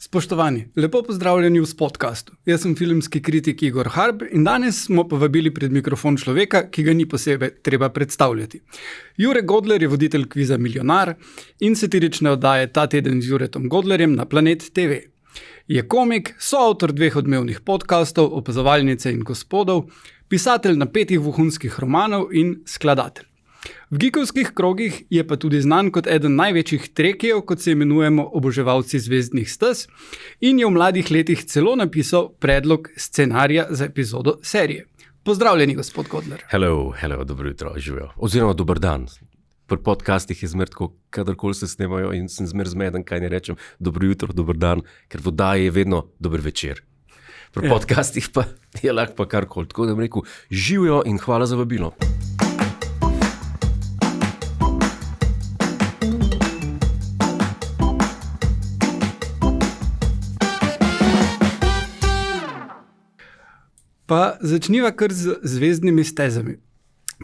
Spoštovani, lepo pozdravljeni v podkastu. Jaz sem filmski kritik Igor Harb in danes smo povabili pred mikrofon človeka, ki ga ni posebej treba predstavljati. Jure Godler je voditelj kviza Milijonar in satirične oddaje Ta teden z Juretom Godlerjem na Planet TV. Je komik, soavtor 2 odmevnih podkastov, Opazovalnice in Gospodov, pisatelj napetih vohunskih romanov in skladatelj. V geekovskih krogih je pa tudi znan kot eden največjih trekijev, kot se imenujemo oboževalci zvezdnih stez, in je v mladih letih celo napisal predlog scenarija za epizodo serije. Pozdravljeni, gospod Godler. Hello, dobro jutro, živijo. Oziroma, dober dan. Pri podcastih je zmer tako, kadarkoli se snemajo in sem zmer zmeden, kaj ne rečem, dobro jutro, dober dan, ker v oddaji je vedno dober večer. Pri podcastih pa je lahko pa karkoli. Tako da bom rekel, živijo in hvala za vabilo. Pa začniva kar z zvezdnimi stezami.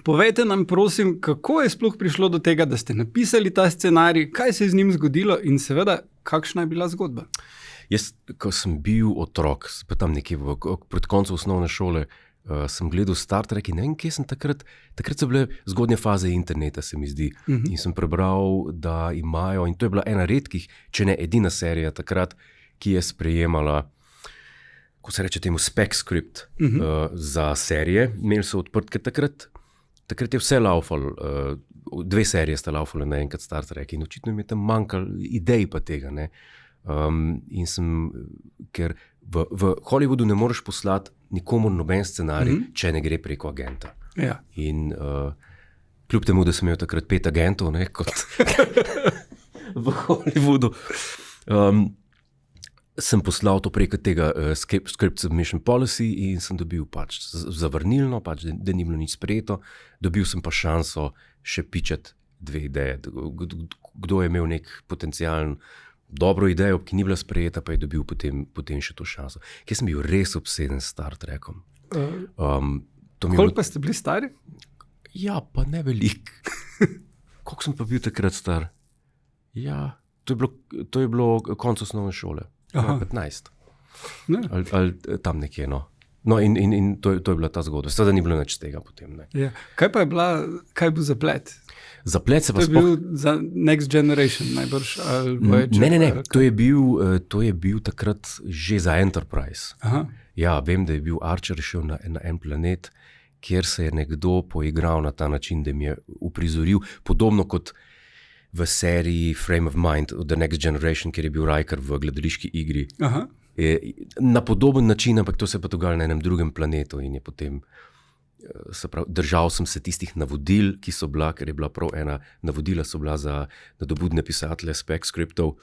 Povejte nam, prosim, kako je sploh prišlo do tega, da ste napisali ta scenarij, kaj se je z njim zgodilo in seveda, kakšna je bila zgodba? Jaz, ko sem bil otrok, pa tam nekje pred koncem osnovne šole, sem gledal Star Trek in ne vem, kje sem takrat so bile zgodnje faze interneta, se mi zdi. In sem prebral, da imajo, in to je bila ena redkih, če ne edina serija takrat, ki je sprejemala, ko se reče temu spec script za serije. Imeli so odprt, ker takrat je vse laufalo, 2 serije sta laufale naenkrat Star Trek in očitno mi je tam manjkalo idej pa tega. Ne? In sem, ker v Hollywoodu ne moreš poslati nikomor noben scenarij, če ne gre preko agenta. Ja. In kljub temu, da sem imel takrat 5 agentov, ne, kot v Hollywoodu, sem poslal to preko tega script submission policy in sem dobil pač zavrnilno, pač, da ni bilo nič sprejeto. Dobil sem pa šanso še pičati 2 ideje. Kdo je imel nek potencialen dobro idejo, ki ni bila sprejeta, pa je dobil potem še to šanso. Ker sem bil res obseden s Star Trekom. Koliko pa ste bili stari? Ja, pa ne veliko. Koliko sem pa bil takrat star? Ja, to je bilo konec osnovne šole. 15. Ali tam nekje, no. No in to je bila ta zgodba. Seveda ni bilo nič tega potem. Ne. Ja. Kaj je bil zaplet? Zaplet se pa to je bil za Next Generation najbrž? Ne. To je bil takrat že za Enterprise. Aha. Ja, vem, da je bil Archer šel na en planet, kjer se je nekdo poigral na ta način, da mi je uprizoril, podobno kot v seriji Frame of Mind, The Next Generation, kjer je bil Riker v gledališki igri. Aha. Na podoben način, ampak to se je pa dogajalo na enem drugem planetu in je potem, držal sem se tistih navodil, ki so bila, ker je bila prav ena navodila, so bila za nadobudne pisatelje spec scriptov,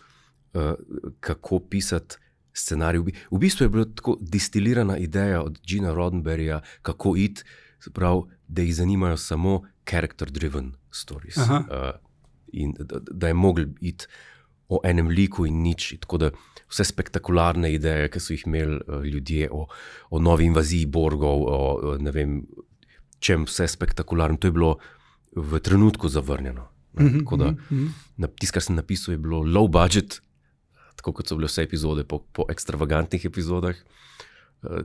kako pisati scenarij. V bistvu je bila tako distilirana ideja od Gina Roddenberryja, kako iti, da jih zanimajo samo character-driven stories. In da je mogel iti o enem liku in nič. Tako da vse spektakularne ideje, ki so jih imeli ljudje o novi invaziji Borgov, o ne vem, čem vse spektakularno, to je bilo v trenutku zavrnjeno. Tako da tisto, kar sem napisal, je bilo low budget, tako kot so bile vse epizode po ekstravagantnih epizodah.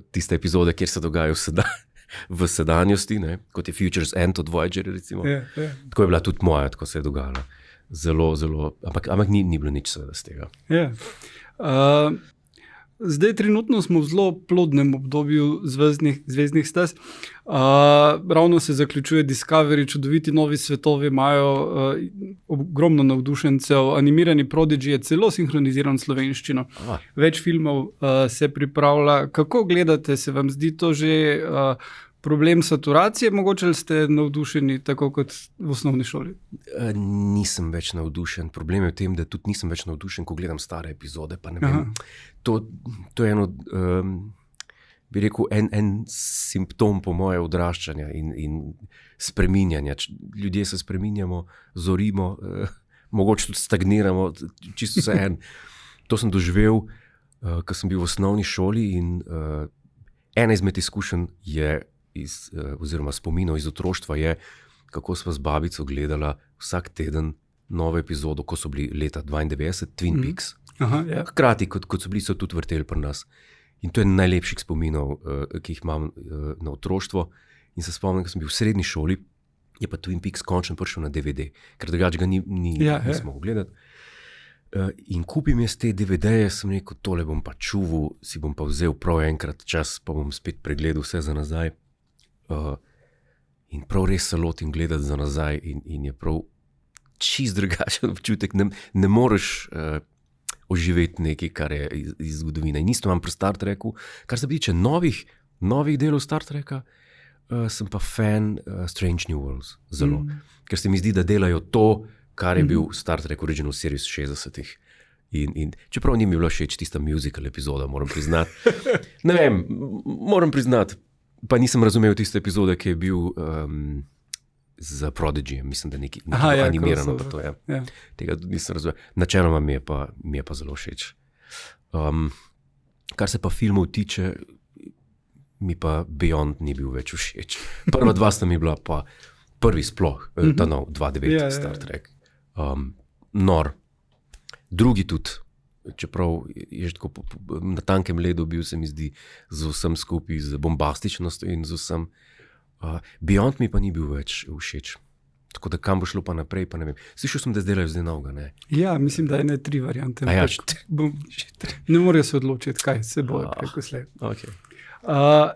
Tiste epizode, kjer se dogajajo v sedanjosti, ne? Kot je Future's End od Voyager, recimo. Tako je bila tudi moja, tako se je dogajala. Zelo, ampak ni bilo nič seveda z tega. Zdaj trenutno smo v zelo plodnem obdobju zvezdnih stez. Ravno se zaključuje Discovery, čudoviti novi svetovi, imajo ogromno navdušencev, animirani Prodigy je celo sinhroniziran s slovenščino. Več filmov se pripravlja. Kako gledate, se vam zdi to že problem saturacije, mogoče ali ste navdušeni tako kot v osnovni šoli? Nisem več navdušen. Problem je v tem, da tudi nisem več navdušen, ko gledam stare epizode, pa ne vem. To je eno, bi rekel, en simptom po moje odraščanja in spreminjanja. Ljudje se spreminjamo, zorimo, mogoče tudi stagniramo, čisto vse en. To sem doživel, ko sem bil v osnovni šoli in ena izmed izkušenj je oziroma spominov iz otroštva je, kako sva z babico gledala vsak teden novo epizodo, ko so bili leta 92, Twin Peaks. Aha, ja. Hkrati, kot so bili, so tudi vrteli pri nas. In to je najlepših spominov, ki jih imam na otroštvo. In se spomnim, ko sem bil v srednji šoli, je pa Twin Peaks končno prišel na DVD, ker drugače ga nismo mogli gledati. In kupim jaz te DVD-je, sem rekel, tole bom pa čuval, si bom pa vzel prav enkrat čas, pa bom spet pregledal vse za nazaj. In prav res se lotim gledati za nazaj in je prav čist drugačen občutek. Ne moreš oživeti nekaj, kar je iz zgodovine. In isto imam pri Star Treku. Kar se tiče novih delov Star Treka, sem pa fan Strange New Worlds zelo. Ker se mi zdi, da delajo to, kar je bil Star Trek Original Series v 60-ih. In čeprav ni mi bila všeč tista musical epizoda, moram priznati. Ne vem, moram priznati, pa nisem razumel tiste epizode, ki je bil za Prodigy, mislim, da nekaj animirano. To, ja. Ja. Tega nisem razumel. Načeloma mi je pa zelo všeč. Kar se pa filmov tiče, mi pa Beyond ni bil več všeč. Prva dva sta mi bila pa prvi sploh, ta nov 2.9 Star Trek. Nor. Drugi tudi, čeprav je že tako na tankem ledu bil, se mi zdi, z vsem skupaj, z bombastičnostjo in z vsem. Beyond mi pa ni bil več všeč. Tako da kam bo šlo pa naprej, pa ne vem. Slišal sem, da zdelajo zdaj novega, ne? Ja, mislim, da je 3 variante. Ja, ne morajo se odločiti, kaj se bo preko sled. Okay.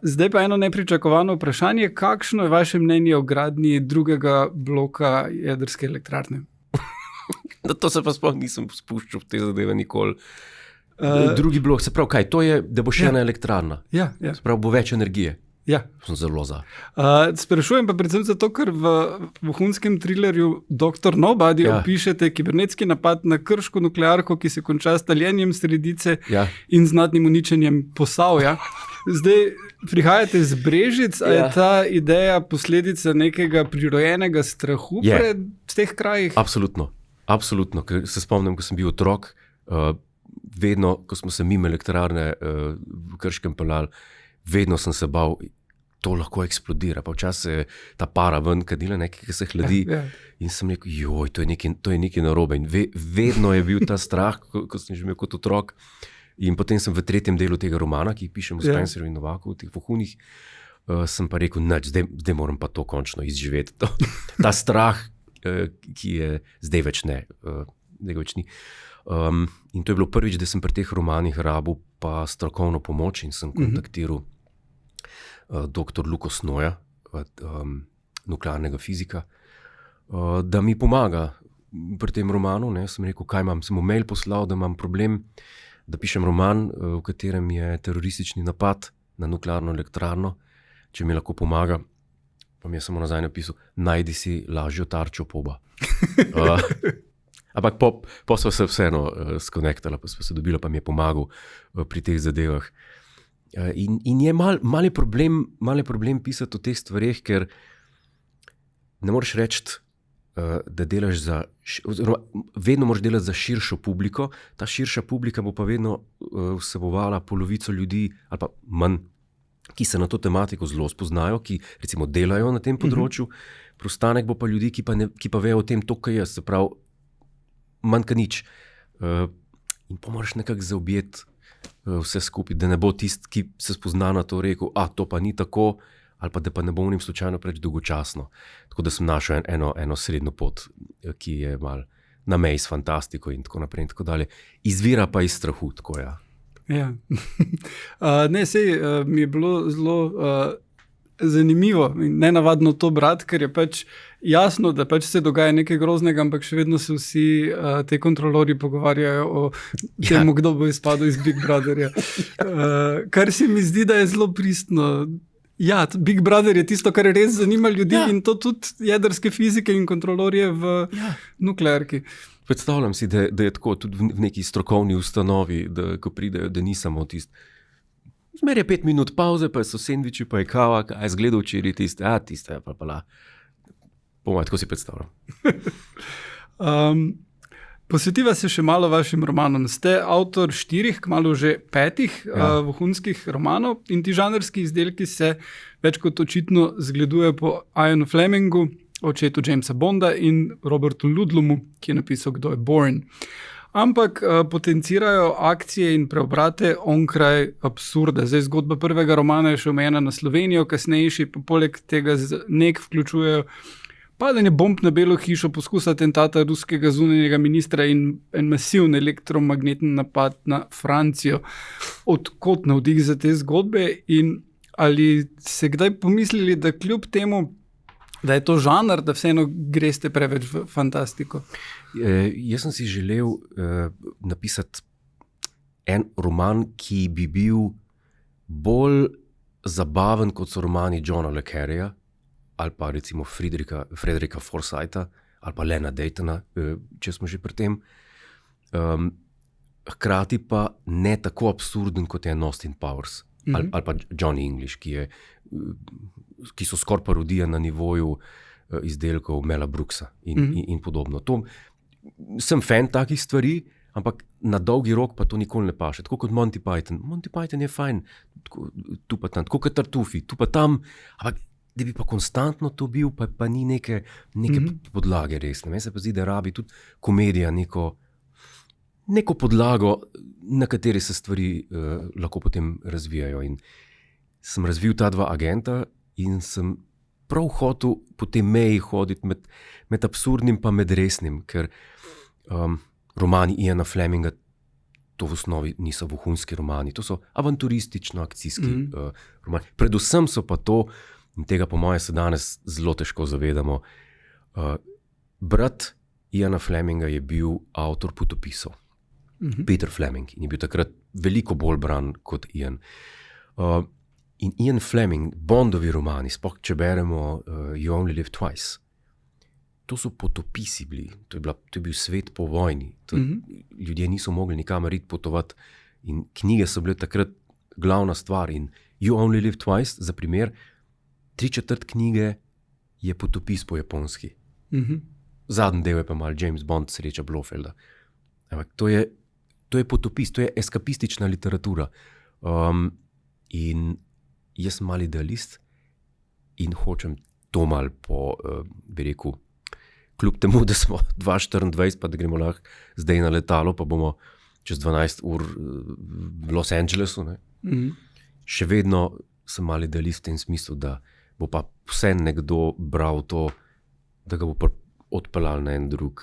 Zdaj pa eno nepričakovano vprašanje. Kakšno je vaše mnenje o gradnji drugega bloka jedrske elektrarne? To se pa sploh nisem spuščal v te zadeve nikoli. Drugi blok, se pravi kaj? To je, da bo še ena elektrarna. Ja. Se pravi, bo več energije. Ja. Sem zelo za. Sprašujem pa predvsem zato, ker v vohunskem trilerju Dr. Nobody opišete kibernetski napad na krško nuklearko, ki se konča s taljenjem sredice in znatnim uničenjem Posavja. Zdaj prihajate z Brežic, a je ta ideja posledica nekega prirojenega strahu pred teh krajih? Absolutno, ker se spomnim, ko sem bil otrok, vedno, ko smo se mimo elektrarne v Krškem peljali, vedno sem se bal, to lahko eksplodira. Pa včasih je ta para ven kadila, nekaj, ki se hladi. In sem rekel, joj, to je nekaj narobe. In vedno je bil ta strah, ko sem že imel kot otrok. In potem sem v 3. delu tega romana, ki pišem v Spencerju in Novaku, v teh vohunih, sem pa rekel, zdaj moram pa to končno izživeti. Ta strah, ki je zdaj več ne. In to je bilo prvič, da sem pri teh romanih rabil pa strokovno pomoč in sem kontaktiral dr. Luko Snoja, nuklearnega fizika, da mi pomaga pri tem romanu. Ne. Sem rekel, kaj imam, sem mu mail poslal, da imam problem, da pišem roman, v katerem je teroristični napad na nuklearno elektrarno, če mi lahko pomaga. Pa mi je samo nazaj napisal, najdi si lažjo tarčo poba. Ampak po sva se vseeno skonektala, pa sva se dobila, pa mi je pomagal pri teh zadevah. In je mal je problem pisati o teh stvareh, ker ne moreš reči, da delaš vedno moraš delati za širšo publiko, ta širša publika bo pa vedno vsebovala polovico ljudi, ali pa manj, ki se na to tematiko zelo spoznajo, ki recimo delajo na tem področju, preostanek bo pa ljudi, ki pa vejo o tem to, kaj jaz, se pravi, manj ka nič. In pa moraš nekako zaobjeti vse skupaj, da ne bo tist, ki se spozna na to, rekel, to pa ni tako, ali pa da pa ne bo v njim slučajno preč dolgočasno. Tako da sem našel eno srednjo pot, ki je mal na meji s fantastiko in tako naprej in tako dalje. Izvira pa iz strahu, tako ja. Ja. Mi je bilo zelo zanimivo in nenavadno to brati, ker je pač jasno, da pač se dogaja nekaj groznega, ampak še vedno se vsi te kontrolorji pogovarjajo o tem, kdo bo izpadel iz Big Brotherja. Kar se mi zdi, da je zelo pristno. Ja, Big Brother je tisto, kar res zanima ljudi in to tudi jedrske fizike in kontrolorje v nuklearki. Predstavljam si, da je tako tudi v neki strokovni ustanovi, da ko pridejo, da ni samo tisti. Zmer je 5 minut pauze, pa so sendviči, pa je kava, kaj je zgledal včeraj tiste, tiste je pa. Pomaj, tako si predstavljam. Posvetiva se še malo vašim romanom. Ste avtor 4, kmalu že 5 vohunskih romanov in ti žanrski izdelki se več kot očitno zgledujejo po Ianu Flemingu, očetu Jamesa Bonda in Robertu Ludlumu, ki je napisal Kdo je Bourne. ampak potencirajo akcije in preobrate onkraj absurda. Zdaj zgodba prvega romana je še omejena na Slovenijo, kasnejši pa poleg tega nek vključujejo padanje bomb na Belo hišo, poskus atentata ruskega zunanjega ministra in en masivni elektromagnetni napad na Francijo. Odkot navdih za te zgodbe in ali ste kdaj pomislili, da kljub temu, da je to žanr, da vseeno greste preveč v fantastiko? Jaz sem si želel napisati en roman, ki bi bil bolj zabaven, kot so romani Johna le Carreya ali pa recimo Frederika Forsytha ali pa Lena Daytona, če smo že pri tem. Hkrati pa ne tako absurden, kot je Austin Powers ali pa Johnny English, ki so skoraj parodija na nivoju izdelkov Mela Brooksa in podobno. Sem fan takih stvari, ampak na dolgi rok pa to nikoli ne paše. Tako kot Monty Python. Monty Python je fajn, tu pa tam, tako kot Tartufi, tu pa tam, ampak da bi pa konstantno to bil, pa ni neke podlage resne. Meni se pa zdi, da rabi tudi komedija neko podlago, na kateri se stvari lahko potem razvijajo. In sem razvil ta dva agenta in sem prav hotel po tej meji hoditi med absurdnim pa med resnim, ker romani Iana Fleminga to v osnovi niso vohunski romani, to so avanturistično-akcijski romani. Predvsem so pa to, in tega po moje se danes zelo težko zavedamo, brat Iana Fleminga je bil avtor potopisov. Peter Fleming, in je bil takrat veliko bolj bran kot Ian. In Ian Fleming, Bondovi romani, sploh če beremo You Only Live Twice, to so potopisi bili, to je bil svet po vojni. Ljudje niso mogli nikamor iti potovati in knjige so bile takrat glavna stvar. In You Only Live Twice, za primer, 3/4 knjige je potopis po japonski. Zadnji del je pa malo James Bond, sreča Blofelda. Ampak to je potopis, to je eskapistična literatura. In jaz sem mal idealist in hočem to mal bi rekel, kljub temu, da smo 2024, pa da gremo lahko zdaj na letalo, pa bomo čez 12 ur v Los Angelesu, še vedno sem mal idealist v tem smislu, da bo pa vse nekdo bral to, da ga bo odpeljal na en drug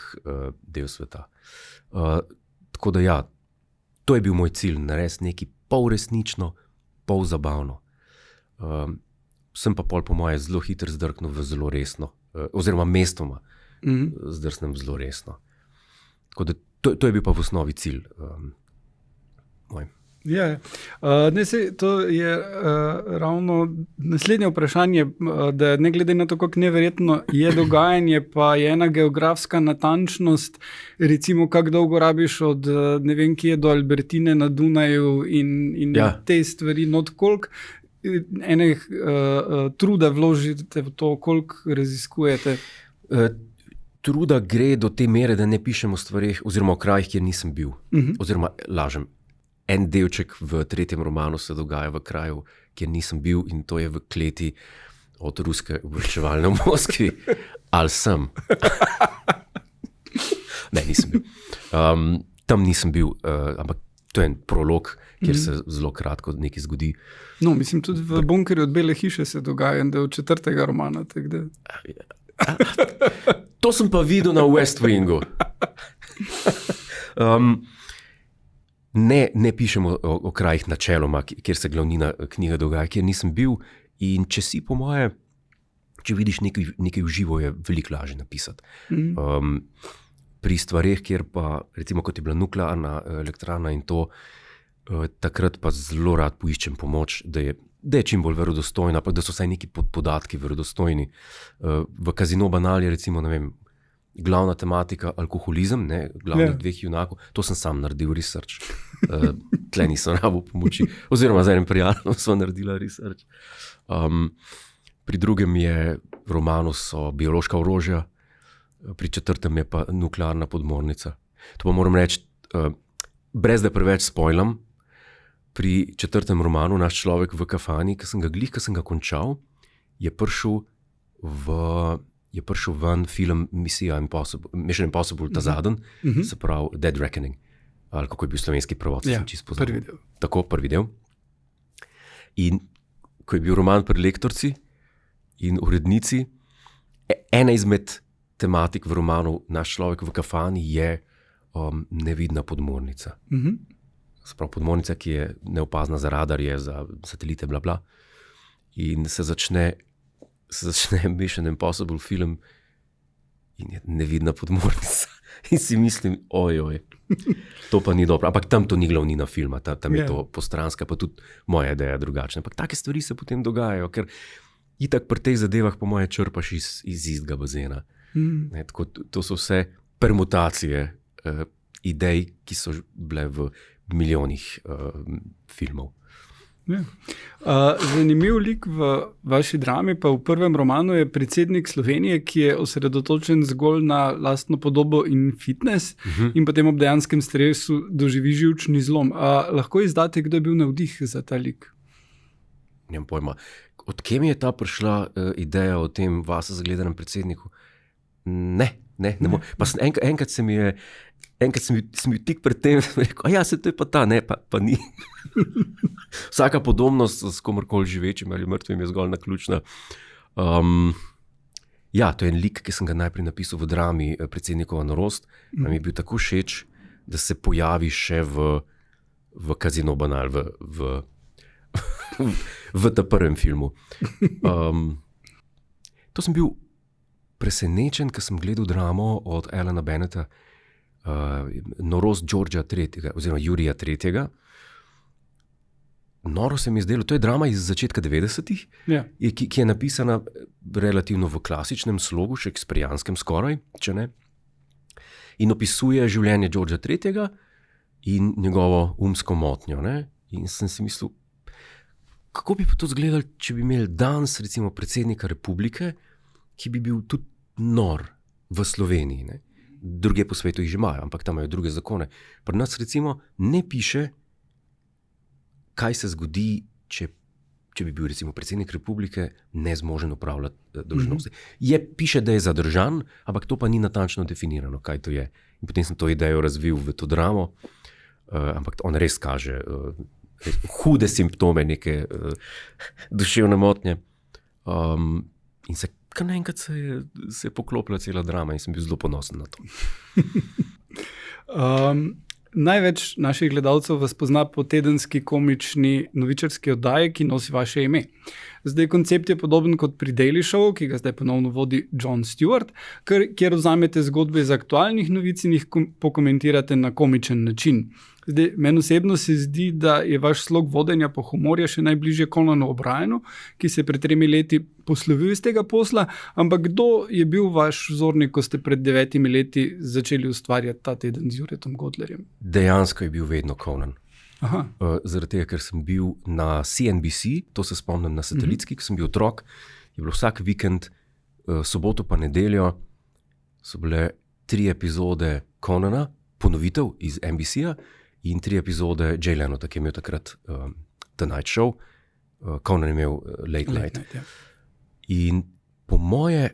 del sveta. Tako da ja, to je bil moj cilj, narediti nekaj pol resnično, pol zabavno. Sem pa pol po moje zelo hitro zdrknil v zelo resno, oziroma mestoma zdrsnem zelo resno. Tako da to je bil pa v osnovi cilj moj. Ja, to je ravno naslednje vprašanje, da ne glede na to, kako neverjetno je dogajanje, pa je ena geografska natančnost, recimo, kako dolgo rabiš od ne vem kje do Albertine na Dunaju in te stvari, koliko truda vložite v to, koliko raziskujete? Truda gre do te mere, da ne pišem o stvarih oziroma o krajih, kjer nisem bil. Oziroma, lažem. En delček v 3. romanu se dogaja v kraju, kjer nisem bil, in to je v kleti od ruske obveščevalne v Moskvi. Ali sem? Ne, nisem bil. Tam nisem bil, ampak to je en prolog, kjer se zelo kratko nekaj zgodi. No, mislim, tudi v bunkerju od Bele hiše se dogaja, da je od 4. romana. To sem pa videl na West Wingu. Ne pišem o krajih načeloma, kjer se glavnina knjige dogaja, kjer nisem bil. In če si, po moje, če vidiš nekaj v živo, je veliko lažje napisati. Pri stvareh, kjer pa, recimo kot je bila nuklearna elektrarna in to, takrat pa zelo rad poiščem pomoč, da je čim bolj verodostojna, pa da so vsaj neki podatki verodostojni. V Casino Banal je recimo, ne vem, glavna tematika alkoholizem, glavnih dveh junakov, to sem sam naredil research. Tle nisem rabil pomoči, oziroma z enim prijateljem sva naredila research. Pri drugem romanu so biološka orožja, pri 4. je pa nuklearna podmornica. To pa moram reči, brez da preveč spoilam, pri 4. romanu naš človek v kafani, ki sem ga končal, je prišel v je prišel ven film Mission Impossible, ta zadnji, se pravi Dead Reckoning, ali kako je bil slovenski prevod, sem čisto pozabil. Prvi del. Tako, prvi del. In ko je bil roman pri lektorci in urednici, ena izmed tematik v romanu Naš človek v kafani je nevidna podmornica. Sprav podmornica, ki je neopazna za radarje, za satelite, bla, bla. In se začne Mission Impossible film in je nevidna podmornica. In si mislim, ojoj, to pa ni dobro. Ampak tam to ni glavnina filma, tam je to postranska, pa tudi moja ideja je drugačna. Ampak take stvari se potem dogajajo, ker itak pri teh zadevah po moje črpaš iz istega bazena. Tako, to so vse permutacije idej, ki so bile v milijonih filmov. Ja. Zanimiv lik v vaši drami, pa v prvem romanu je predsednik Slovenije, ki je osredotočen zgolj na lastno podobo in fitness in potem ob dejanskem stresu doživi živčni zlom. Lahko izdate, kdo je bil navdih za ta lik? Nimam pojma. Od kje mi je ta prišla ideja o tem vase zagledanem predsedniku? Ne. Pa enkrat se mi je tik pred tem rekel, ja, se to je pa ta, ne, pa ni. Vsaka podobnost s komorkoli živečim ali mrtvim je zgolj naključna. Ja, to je en lik, ki sem ga najprej napisal v drami Predsednikova norost. Mi je bil tako všeč, da se pojavi še v Casino Banal, v ta prvem filmu. To sem bil presenečen, ko sem gledal dramo od Alana Bennetta, Norost Georgea III. Oziroma Jurija III. Noro se mi je zdelo, to je drama iz začetka 90-ih, ki je napisana relativno v klasičnem slogu, šekspirijanskem skoraj, če ne, in opisuje življenje Georgea III. In njegovo umsko motnjo. Ne? In sem si mislil, kako bi pa to izgledalo, če bi imeli danes recimo predsednika republike, ki bi bil tudi nor v Sloveniji. Ne? Druge po svetu jih že imajo, ampak tam imajo druge zakone. Pri nas recimo ne piše, kaj se zgodi, če bi bil recimo predsednik republike nezmožen upravljati dolžnosti. Piše, da je zadržan, ampak to pa ni natančno definirano, kaj to je. In potem sem to idejo razvil v to dramo, ampak on res kaže hude simptome neke duševne motnje. In kar naenkrat se je poklopila cela drama in sem bil zelo ponosen na to. Največ naših gledalcev vas pozna po tedenski komični novičarski oddaji, ki nosi vaše ime. Zdaj koncept je podoben kot pri Daily Show, ki ga zdaj ponovno vodi Jon Stewart, kjer vzamete zgodbe iz aktualnih novic in jih pokomentirate na komičen način. Zdaj, meni osebno se zdi, da je vaš slog vodenja po humorju še najbližje Conanu O'Brienu, ki se je pred 3 leti poslovil iz tega posla, ampak kdo je bil vaš vzornik, ko ste pred 9 leti začeli ustvarjati ta teden z Juretom Godlerjem? Dejansko je bil vedno Conan. Zaradi tega, ker sem bil na CNBC, to se spomnim na satelitski, ko sem bil otrok, je bilo vsak vikend, soboto pa nedeljo, so bile 3 epizode Conana, ponovitev iz NBC-ja, in 3 epizode Jay Leno, ki je imel takrat The Night Show, Conan je imel Late Night. In po moje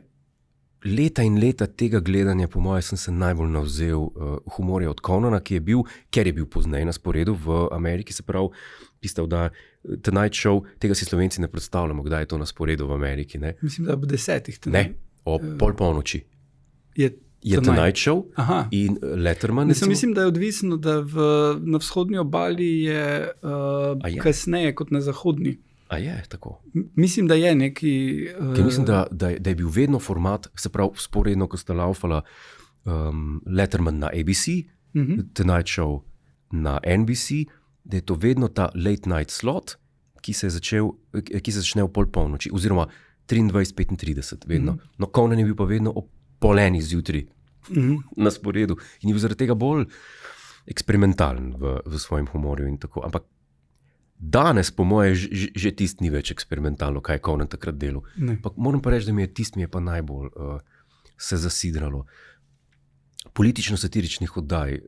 leta in leta tega gledanja, po moje sem se najbolj navzel humorja od Conana, ker je bil pozneje na sporedu v Ameriki, se pravi, tista oddaja The Night Show, tega si Slovenci ne predstavljamo, kdaj je to na sporedu v Ameriki. Ne? Mislim, da bo 10. Ne, o pol polnoči. Je The Night Show. In Letterman. Mislim, da je odvisno, da na vzhodni obali je kasneje kot na zahodni. A je tako? Mislim, da je neki... Mislim, da je bil vedno format, se pravi, sporedno, ko sta laufala Letterman na ABC, The Night Show na NBC, da je to vedno ta late night slot, ki se začne v pol polnoči, oziroma 23:35 vedno. No, Conan je bil pa vedno ob 1:30 zjutraj na sporedu in je bil zaradi tega bolj eksperimentalen v svojem humorju in tako. Ampak danes, po moje, že tisti ni več eksperimentalno, kaj je Conan takrat delal. Moram pa reči, da mi je pa najbolj se zasidralo. Politično-satiričnih oddaj,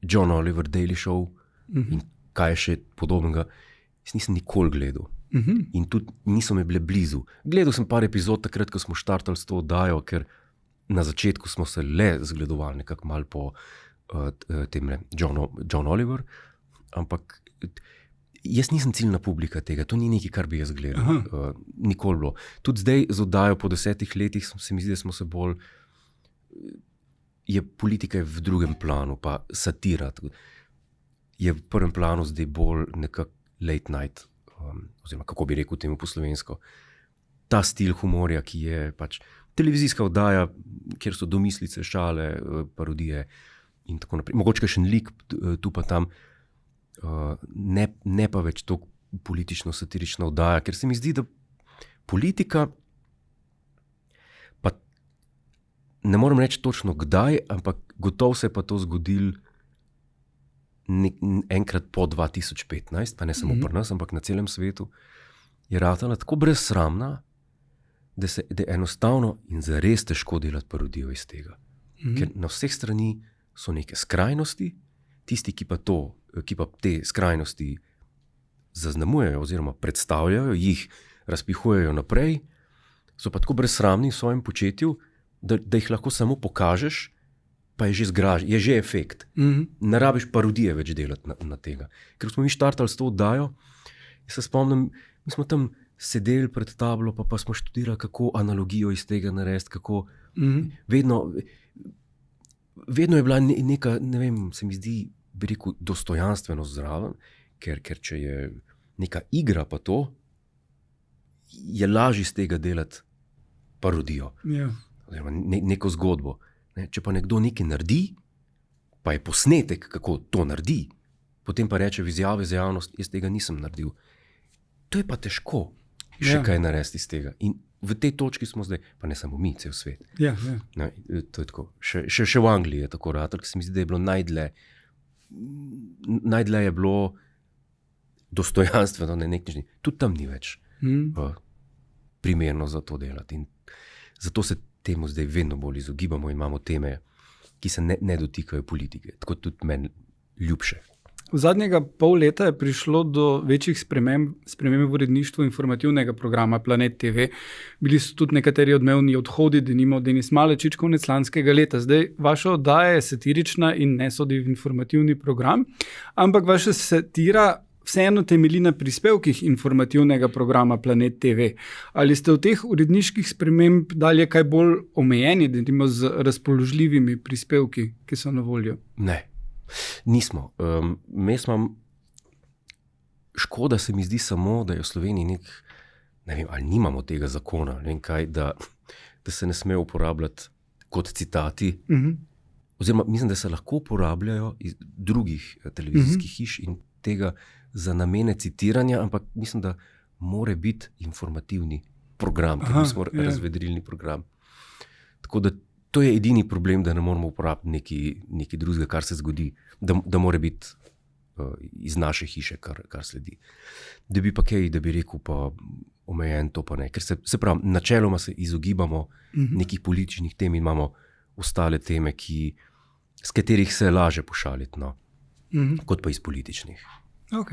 John Oliver, Daily Show in kaj še podobnega, nisem nikoli gledal. In tudi niso me bile blizu. Gledal sem par epizod takrat, ko smo štartali s to oddajo, ker na začetku smo se le zgledovali nekako malo po temle John Oliver, ampak jaz nisem ciljna publika tega, to ni nekaj, kar bi jaz gledal. Nikoli bilo. Tudi zdaj z oddajo po 10 letih se mi zdi, da smo se bolj, je politika v drugem planu, pa satira. Je v prvem planu zdaj bolj nekako late night, oziroma kako bi rekel temu po slovensko. Ta stil humorja, ki je pač televizijska oddaja, kjer so domislice, šale, parodije in tako naprej. Mogoče še en lik tu pa tam, ne pa več to politično-satirična oddaja, ker se mi zdi, da politika, pa ne moram reči točno kdaj, ampak gotovo se je pa to zgodilo enkrat po 2015, pa ne samo pri nas, ampak na celem svetu, je ratala tako brezsramna, da je enostavno in zares težko delati parodijo iz tega. Ker na vseh strani so neke skrajnosti, tisti, ki pa te skrajnosti zaznamujejo oziroma predstavljajo, jih razpihujejo naprej, so pa tako brezsramni v svojem početju, da jih lahko samo pokažeš, pa je že efekt. Ne rabiš parodije več delati na tega. Ker smo mi štartali s to oddajo, se spomnim, mi smo tam sedeli pred tablo, pa smo študirali, kako analogijo iz tega narediti, kako vedno je bila neka, ne vem, se mi zdi, bi rekel, dostojanstvenost zraven, ker če je neka igra pa to, je lažje iz tega delati parodijo. Oziroma neko zgodbo. Če pa nekdo nekaj naredi, pa je posnetek, kako to naredi, potem pa reče v izjavi za javnost, jaz tega nisem naredil. To je pa težko še kaj narediti iz tega. In v tej točki smo zdaj, pa ne samo mi, cel svet. Ne, to je tako. Še v Angliji je tako ratalo, ker se mi zdi, da je bilo najdlje je bilo dostojanstveno, ne nek nič. Tudi tam ni več primerno za to delati. In zato se temu zdaj vedno bolj izogibamo in imamo teme, ki se ne dotikajo politike. Tako tudi meni ljubše. V zadnjega pol leta je prišlo do večjih sprememb v uredništvu informativnega programa Planet TV. Bili so tudi nekateri odmevni odhodi, denimo Denis Malečič konec lanskega leta. Zdaj, vaša oddaja je satirična in ne sodi v informativni program, ampak vaša satira vseeno temelji na prispevkih informativnega programa Planet TV. Ali ste v teh uredniških sprememb dalje kaj bolj omejeni, denimo z razpoložljivimi prispevki, ki so na voljo? Ne. Nismo. Škoda se mi zdi samo, da je v Sloveniji ne vem, ali nimamo tega zakona, ne vem kaj, da se ne sme uporabljati kot citati. Oziroma, mislim, da se lahko uporabljajo iz drugih televizijskih hiš in tega za namene citiranja, ampak mislim, da mora biti informativni program, ker mi smo razvedrilni program. Tako da to je edini problem, da ne moramo uporabiti nekaj drugega, kar se zgodi, da mora biti iz naše hiše, kar sledi. Da bi pa kaj, da bi rekel pa omejen, to pa ne. Ker se pravi, načeloma se izogibamo nekih političnih tem in imamo ostale teme, s katerih se laže pošaliti, no, kot pa iz političnih. Ok.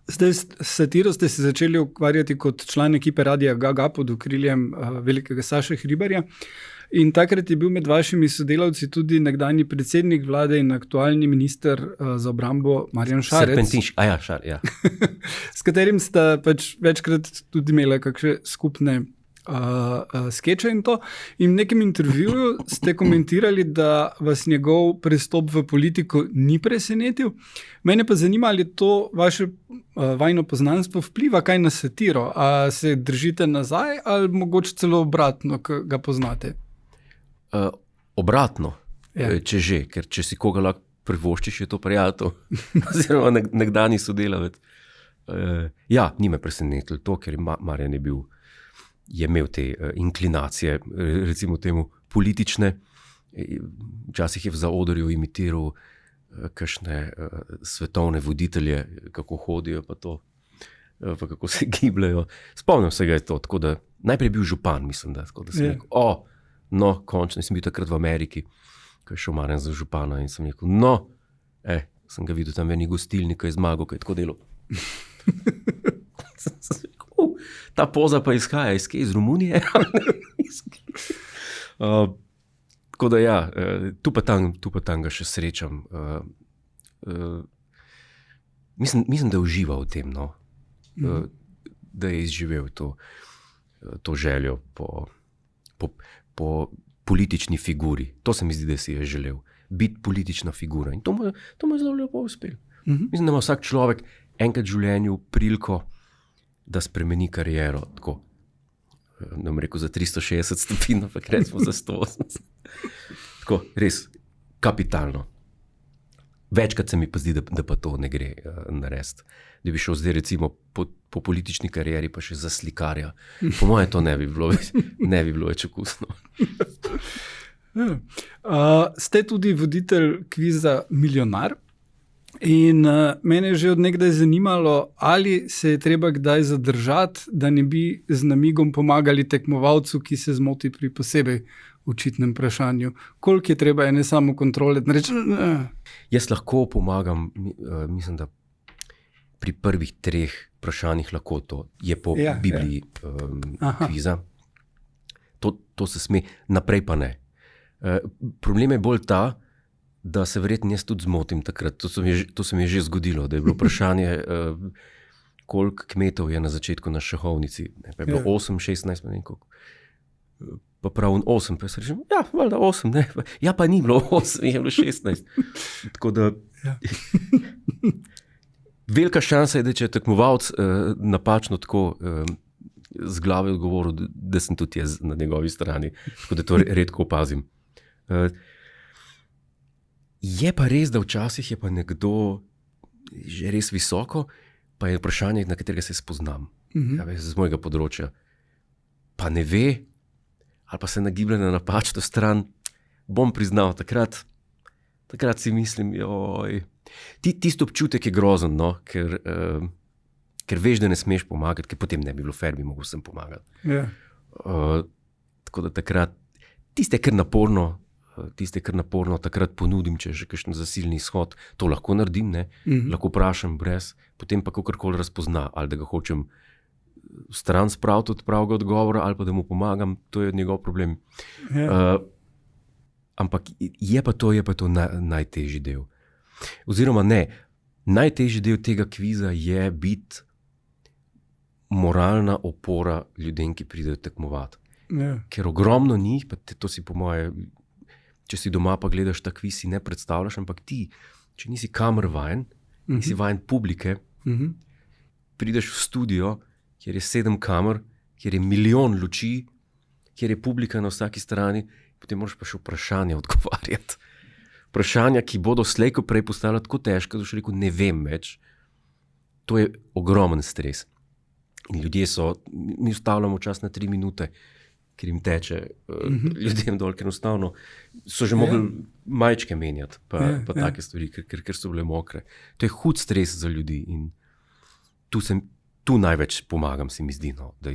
Zdaj, satiro ste se začeli ukvarjati kot član ekipe Radia Ga-Ga pod okriljem velikega Saše Hribarja. In takrat je bil med vašimi sodelavci tudi nekdanji predsednik vlade in aktualni minister za obrambo Marjan Šarec. Serpentinš, ja. S katerim sta pač večkrat tudi imela kakšne skupne skeče in to. In v nekem intervjuju ste komentirali, da vas njegov prestop v politiko ni presenetil. Mene pa zanima, ali to vaše vajno poznanstvo vpliva kaj na satiro. A se držite nazaj ali mogoče celo obratno, ko ga poznate? Obratno, če že, ker če si koga lahko privoščiš, je to prijatelj oziroma nekdanji sodelavec. Ja, ni me presenetil to, ker Marjan je imel te inklinacije, recimo temu politične. Včasih je v zaodrju imitiral kakšne svetovne voditelje, kako hodijo pa to, pa kako se gibljajo. Spomnim se ga je to, tako da najprej je bil župan, mislim, da sem rekel, no, končno, sem bil takrat v Ameriki, ko je šel Marjan za župana in sem rekel, sem ga videl tam v eni gostilni, ko je zmagal, ko je tako delal. Ta poza pa izhaja iz Romunije. Tako da ja, tu pa tam ga še srečam. Mislim, da uživa v tem, no? Da je izživel to željo po politični figuri. To se mi zdi, da si je želel. Biti politična figura. In to mu je zelo lepo uspelo. Mislim, da ima vsak človek enkrat v življenju priliko, da spremeni kariero. Tako, ne bom rekel za 360 stopinj, ampak recimo za 180. Tako, res kapitalno. Večkrat se mi pa zdi, da pa to ne gre narediti. Da bi šel zdaj recimo po politični karieri pa še za slikarja. Po moje to ne bi bilo več okusno. Ste tudi voditelj kviza Milijonar in mene je že od nekdaj zanimalo, ali se je treba kdaj zadržati, da ne bi z namigom pomagali tekmovalcu, ki se zmoti pri posebej očitnem vprašanju. Koliko je treba ene samo kontrole? Jaz lahko pomagam, mislim, da pri prvih 3 vprašanjih lahko to je po Bibliji kviza. To se sme, naprej pa ne. Problem je bolj ta, da se verjetno jaz tudi zmotim takrat. To se mi je že zgodilo, da je bilo vprašanje, koliko kmetov je na začetku na šahovnici. Pa je bilo 8, 16, ne vem koliko. Pa prav 8, pa se rečem, ja, valjda 8, ne. Ja, pa ni bilo 8, je bilo 16. Tako da velika šansa je, da če je tekmovalec napačno tako z glave odgovoril, da sem tudi jaz na njegovi strani. Tako da to redko opazim. Je pa res, da včasih je pa nekdo že res visoko, pa je vprašanje, na katerega se spoznam. Z mojega področja. Pa ne ve, ali pa se nagiblja na napačno stran, bom priznal, takrat si mislim, joj. Tisti občutek je grozen, no? Ker veš, da ne smeš pomagati, ker potem ne bi bilo fair, bi mogel sem pomagati. Tako da takrat, tiste je kar naporno, takrat ponudim, če je že kakšen zasilni izhod, to lahko naredim, ne? Lahko vprašam brez, potem pa kakorkoli razpozna, ali da ga hočem stran spraviti od pravega odgovora, ali pa da mu pomagam, to je njegov problem. Ampak je pa to najtežji del. Oziroma ne, najtežji del tega kviza je biti moralna opora ljudem, ki pridejo tekmovati. Ker ogromno njih, pa to si po moje, če si doma pa gledaš ta kviz, si ne predstavljaš, ampak ti, če nisi kamer vajen, nisi vajen publike, prideš v studio, kjer je 7 kamer, kjer je milijon luči, kjer je publika na vsaki strani, potem moraš pa še vprašanja odgovarjati. Vprašanja, ki bodo slej ko prej postala tako težka, da še rekel, ne vem več. To je ogromen stres. In ljudje mi ustavljamo čas na 3 minute, ker jim teče ljudem dol, ker enostavno so že mogli majčke menjati, pa take stvari, ker so bile mokre. To je hud stres za ljudi in tu največ pomagam, se mi zdi, no, da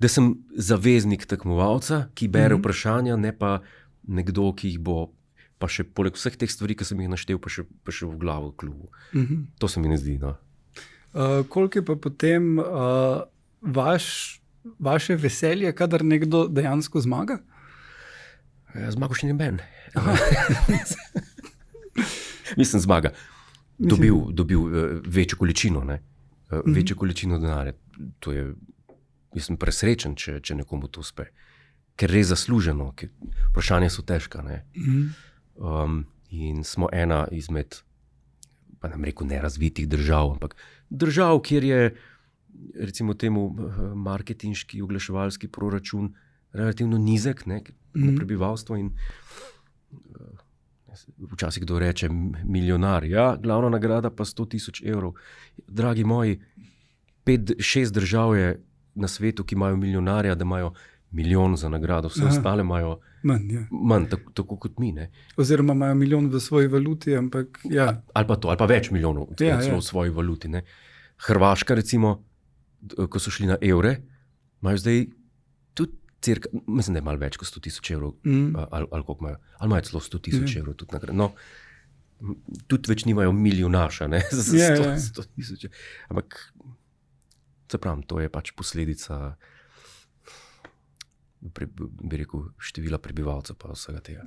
sem zaveznik tekmovalca, ki bere vprašanja, ne pa nekdo, ki jih bo pa še poleg vseh teh stvari, ki sem jih naštel, pa še v glavo klubu. To se mi ne zdi, no. Koliko je pa potem vaše veselje, kadar nekdo dejansko zmaga? Zmagal še noben. Mislim, zmaga. Dobil večjo količino, ne? Večjo količino denarja. Jaz sem presrečen, če nekomu to uspe. Ker res zasluženo, ker vprašanja so težka, ne? In smo ena izmed, pa nam rekel, nerazvitih držav, ampak držav, kjer je recimo temu marketinški, oglaševalski proračun relativno nizek, ne, na prebivalstvo in včasih kdo reče milijonar, ja, glavna nagrada pa 100,000 evrov. Dragi moji, 5-6 držav je na svetu, ki imajo milijonarja, da imajo milijon za nagrado, vse ostale imajo manj, tako kot mi. Ne? Oziroma imajo milijon v svoji valuti, ampak ja. Ali pa več milijonov v svoji valuti. Ne? Hrvaška recimo, ko so šli na evre, imajo zdaj tudi cirka, mislim, da je malo več kot 100,000 evrov, ali koliko imajo, ali imajo celo 100,000 evrov tudi nagrado. No, tudi več nimajo milijonaša, ne, za 100 tisoč. Ampak, se pravim, to je pač posledica, bi rekel, števila prebivalcev pa vsega tega.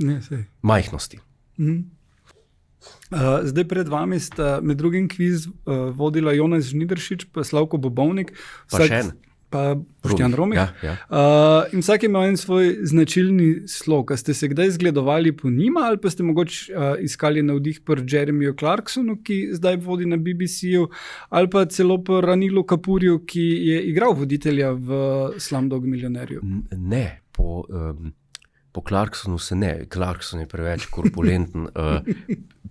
Majhnosti. Zdaj pred vami sta med drugim kviz vodila Jonas Žnidaršič pa Slavko Bobovnik. Pa še en. Pa Boštjan Romih. Ja. In vsak ima en svoj značilni slog. A ste se kdaj zgledovali po njima ali pa ste mogoče iskali navdih pri Jeremiju Clarksonu, ki zdaj vodi na BBC-ju, ali pa celo pri Anilu Kapurju, ki je igral voditelja v Slumdog Millionaireju? Ne, po Clarksonu se ne. Clarkson je preveč korpulenten.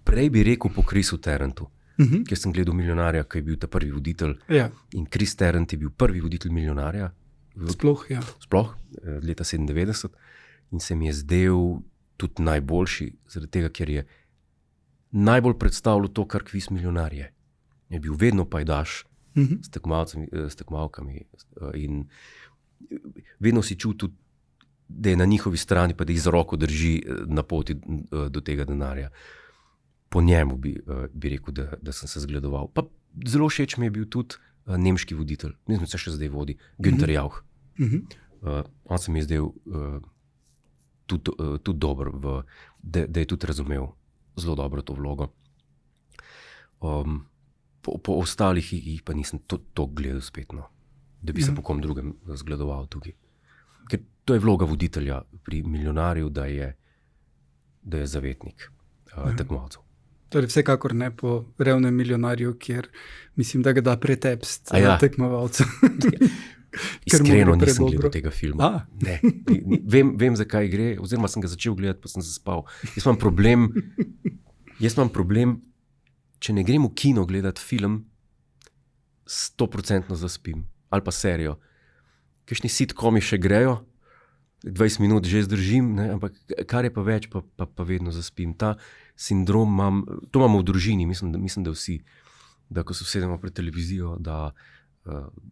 Prej bi rekel po Chrisu Tarrantu. Ker sem gledal Milijonarja, ki je bil ta prvi voditelj. Ja. In Chris Tarrant je bil prvi voditelj Milijonarja. Sploh, leta 97. In se mi je zdel tudi najboljši, zaradi tega, ker je najbolj predstavljal to, kar kviz Milijonar je. Je bil vedno pajdaš s tekmovalkami in vedno si čutil, da je na njihovi strani, pa da jih za roko drži na poti do tega denarja. Po njemu bi rekel, da sem se zgledoval. Pa zelo všeč mi je bil tudi nemški voditelj, ne znam se še zdaj vodi, Günther Jauch. On se mi je zdel tudi dober, da je tudi razumel zelo dobro to vlogo. Po ostalih jih pa nisem to gledal spet, no, da bi se po kom drugem zgledoval tukaj. Ker to je vloga voditelja pri Milijonarju, da je zavetnik tekmovalcev. Torej vsekakor ne po Revnem milijonarju, kjer mislim, da ga da pretepst tekmovalcev. Iskreno nisem gledal tega filma. Ne. Vem, zakaj gre, oziroma sem ga začel gledati, pa sem zaspal. Jaz imam problem, če ne grem v kino gledati film, 100% zaspim. Ali pa serijo. Kakšni sitcomi še grejo, 20 minut že zdržim, ne, ampak kar je pa več, pa vedno zaspim. Ta sindrom to imamo v družini, mislim, da vsi, da ko se usedemo pred televizijo, da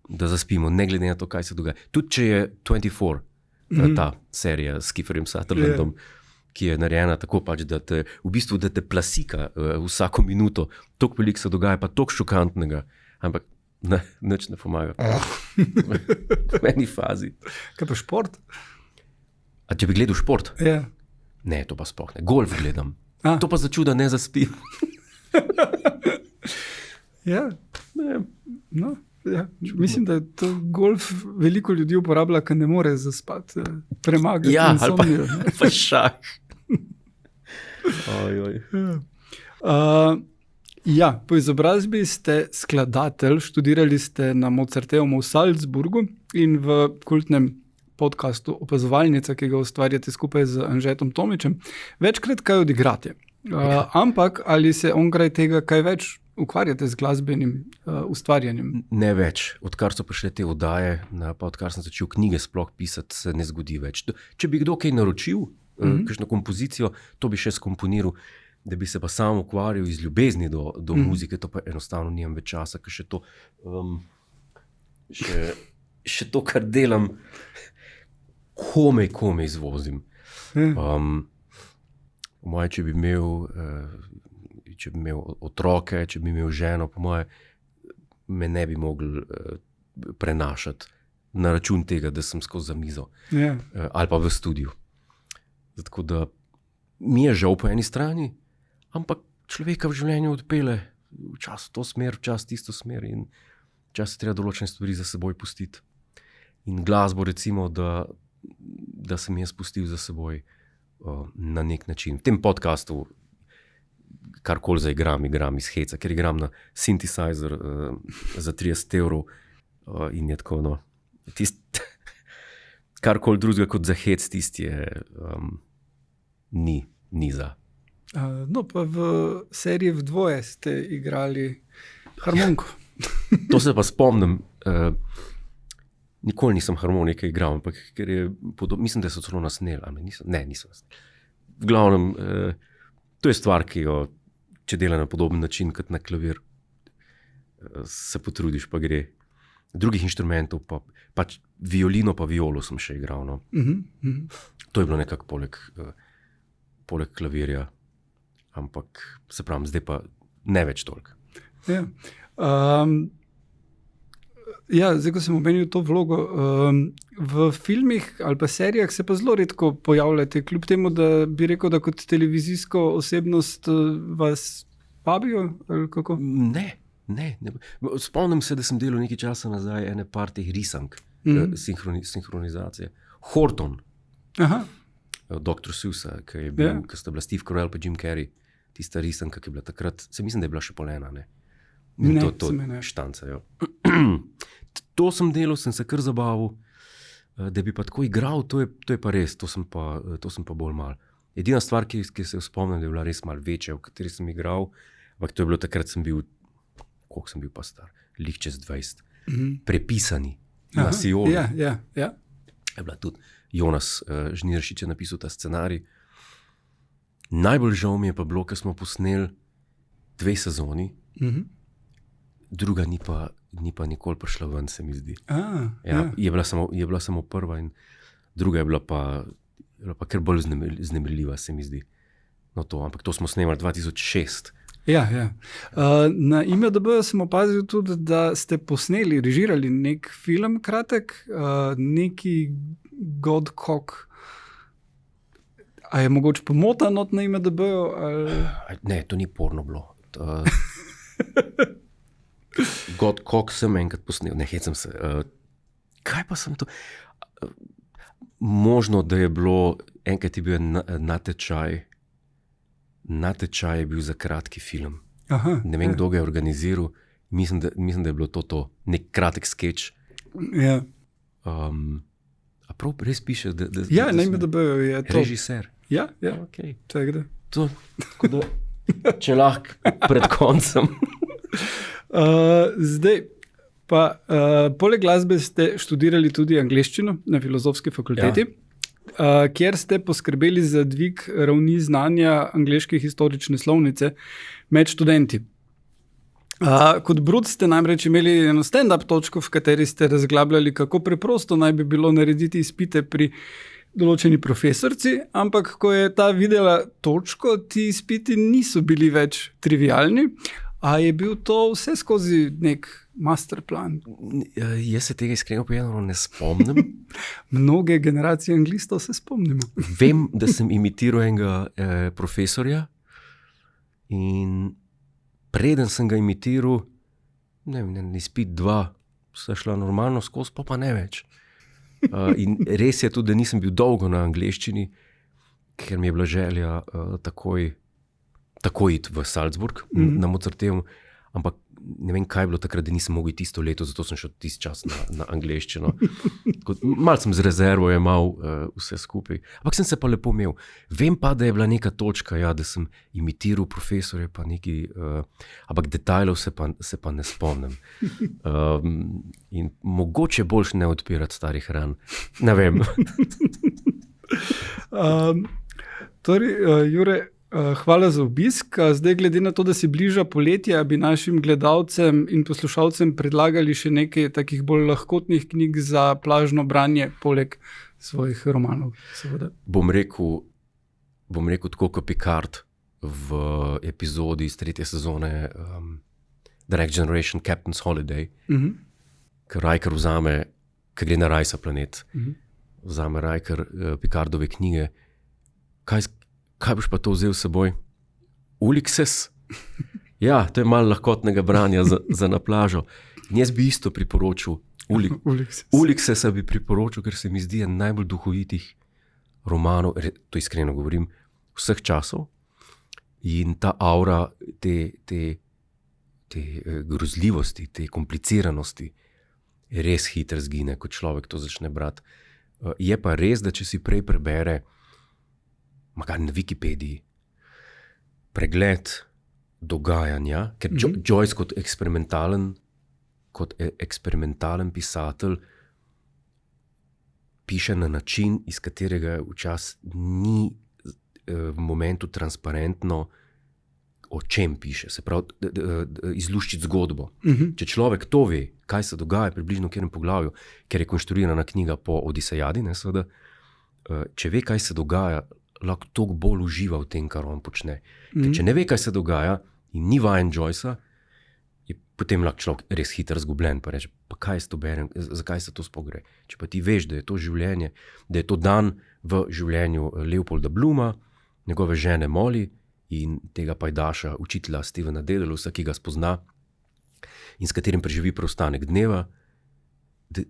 zaspimo, ne glede na to, kaj se dogaja. Tudi če je 24, ta serija s Kieferjem Sutherlandom, ki je narejena tako pač, da te plasika vsako minuto, toliko veliko se dogaja, pa toliko šokantnega, ampak nič ne pomaga. V meni fazi. Kaj pa šport? A če bi gledal šport? Ja. Ne, to pa sploh ne. Golf gledam. To pa začuda ne zaspim. Ja. No, ja. Mislim, da to golf veliko ljudi uporablja, ker ne more zaspati, premagati. Ja, ali pa šah. Po izobrazbi ste skladatelj, študirali ste na Mozarteum v Salzburgu in v kultnem podcastu Opazovalnica, ki ga ustvarjate skupaj z Anžetom Tomičem, večkrat kaj odigrate. Ampak ali se onkraj tega kaj več ukvarjate z glasbenim ustvarjanjem? Ne več. Odkar so prišle te oddaje, pa odkar sem začel knjige sploh pisati, se ne zgodi več. Če bi kdo kaj naročil, kakšno kompozicijo, to bi še skomponiral, da bi se pa sam ukvarjal iz ljubezni do muzike, to pa enostavno nimam več časa, ker še to še to, kar delam, komaj izvozim. Moje, če bi imel otroke, če bi imel ženo, po moje, me ne bi mogli prenašati na račun tega, da sem skozi za mizo. Ali pa v studiu. Tako da mi je žal po eni strani, ampak človeka v življenju odpele včasih to smer, včasih tisto smer in včasih treba določene stvari za seboj pustiti. In glasbo, recimo, da sem jaz pustil za seboj na nek način. V tem podcastu karkoli zaigram iz heca, ker igram na synthesizer za 30 evrov in je tako, no, karkoli drugega kot za hec, tisti je ni za. No, pa v seriji V dvoje ste igrali harmoniko. To se pa spomnim. Nikoli nisem harmonike igral, ampak ker je mislim, da so celo nasneli. Nisem nasnel. V glavnem, to je stvar, ki jo, če dela na podoben način kot na klavir, se potrudiš, pa gre. Drugih inštrumentov, pač violino pa violo sem še igral. No. To je bilo nekako poleg klavirja. ampak se pravim, zdaj pa ne več toliko. Ja. Zdaj, ko sem omenil to vlogo, v filmih ali pa serijah se pa zelo redko pojavljate, kljub temu, da bi rekel, da kot televizijsko osebnost vas vabijo, ali kako? Ne. Spomnim se, da sem delal nekaj časa nazaj ene par teh risank, sinhronizacije. Horton, Dr. Seussa, ki je bil, ki sta bila Steve Carell pa Jim Carrey, tista risanka, ki je bila takrat, se mislim, da je bila še polena, ne? To štancajo. To sem delal, sem se kar zabavil, da bi pa tako igral, to je pa res, to sem pa bolj mal. Edina stvar, ki se spomnim, da je bila res mal večja, v kateri sem igral, ampak to je bilo takrat, koliko sem bil pa star, lih čez 20, Prepisani na Siolu. Ja. Je bila tudi Jonas Žniršič je napisal ta scenarij. Najbolj žal mi je pa bilo, ker smo posneli 2 sezoni, druga ni pa nikoli prišla ven, se mi zdi. Je bila samo prva in druga je bila pa kar bolj vznemirljiva, se mi zdi. Ampak to smo snemali 2006. Ja. Na IMDb sem opazil tudi, da ste posneli, režirali nek film kratek, neki Godcock. A je mogoče pomota not na IMDb? Ne, to ni porno bilo. Godcock sem enkrat posnel, ne hecam se. Kaj pa sem to? Možno, da je bilo, enkrat je bil natečaj je bil za kratki film. Ne vem, kdo ga je organiziral. Mislim, da je bilo to nek kratek skeč. Ja. A prav res piše, da ja, ne vem, da je to. Režiser. Ja. Okay. Tako da, če lahko pred koncem. Zdaj, pa poleg glasbe ste študirali tudi angleščino na Filozofski fakulteti. Ja. Kjer ste poskrbeli za dvig ravni znanja angleške historične slovnice med študenti. Kot Brut ste namreč imeli eno stand-up točko, v kateri ste razglabljali, kako preprosto naj bi bilo narediti izpite pri določeni profesorci, ampak ko je ta videla točko, ti izpiti niso bili več trivialni. A je bil to vse skozi nek masterplan? Jaz se tega iskreno povedano ne spomnim. Mnoge generacije anglistov se spomnimo. Vem, da sem imitiral enega profesorja in preden sem ga imitiral, ne vem, izpit 2, sta šla normalno skozi, pa ne več. In res je tudi, da nisem bil dolgo na angleščini, ker mi je bila želja takoj iti v Salzburg na Mozarteum, ampak ne vem, kaj je bilo takrat, da nisem mogel iti isto leto, zato sem šel tisti čas na angleščino. Malo sem z rezervo jemal vse skupaj, ampak sem se pa lepo imel. Vem pa, da je bila neka točka, da sem imitiral profesorje, pa neki, ampak detajlov se pa ne spomnim. In mogoče boljš ne odpirati starih ran. Ne vem. Torej, Jure, hvala za obisk. Zdaj, glede na to, da se bliža poletje, bi našim gledalcem in poslušalcem predlagali še nekaj takih bolj lahkotnih knjig za plažno branje, poleg svojih romanov, seveda. Bom rekel tako kot Picard v epizodi iz 3. sezone The Next Generation, Captain's Holiday, ker Riker vzame, ker gre na Rajsa planet, vzame Riker Picardove knjige. Kaj boš pa to vzel s seboj? Ulysses? Ja, to je malo lahkotnega branja za na plažo. In jaz bi isto priporočil. Ulyssesa bi priporočil, ker se mi zdi najbolj duhovitih romanov, to iskreno govorim, vseh časov. In ta aura te grozljivosti, te kompliciranosti res hitro zgine, ko človek to začne brati. Je pa res, da če si prej prebere makar na Wikipediji pregled dogajanja, ker Joyce kot eksperimentalen pisatelj piše na način, iz katerega včasih ni v momentu transparentno, o čem piše. Se pravi, izluščiti zgodbo. Če človek to ve, kaj se dogaja približno v katerem poglavju, ker je konštruirana knjiga po Odisejadi, seveda, če ve, kaj se dogaja, lahko toliko bolj uživa v tem, kar on počne. Ker če ne ve, kaj se dogaja in ni vajen Joycea, je potem lahko človek res hitro zgubljen, pa reče, pa kaj s to berem, zakaj se to sploh gre. Če pa ti veš, da je to življenje, da je to dan v življenju Leopolda Bluma, njegove žene Molly in tega pajdaša, učitelja Stevena Dedalusa, ki ga spozna in s katerim preživi preostanek dneva, da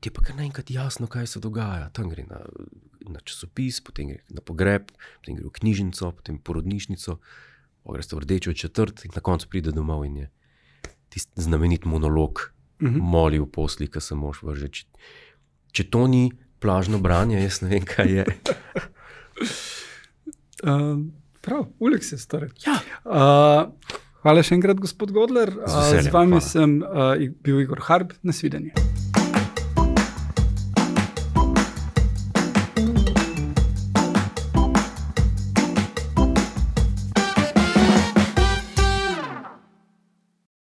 ti je pa kar naenkrat jasno, kaj se dogaja. Tam gre na časopis, potem gre na pogreb, potem gre v knjižnico, potem v porodnišnico, gre v rdečo četrt in na koncu pride domov in je tisti znamenit monolog Molly v posli, ki se mož vrže. Če to ni plažno branje, jaz ne vem, kaj je. Prav, ulik se stari. Ja. Hvala še enkrat, gospod Godler. Z veseljem, Z vami hvala. sem bil Igor Harb. Nasvidenje.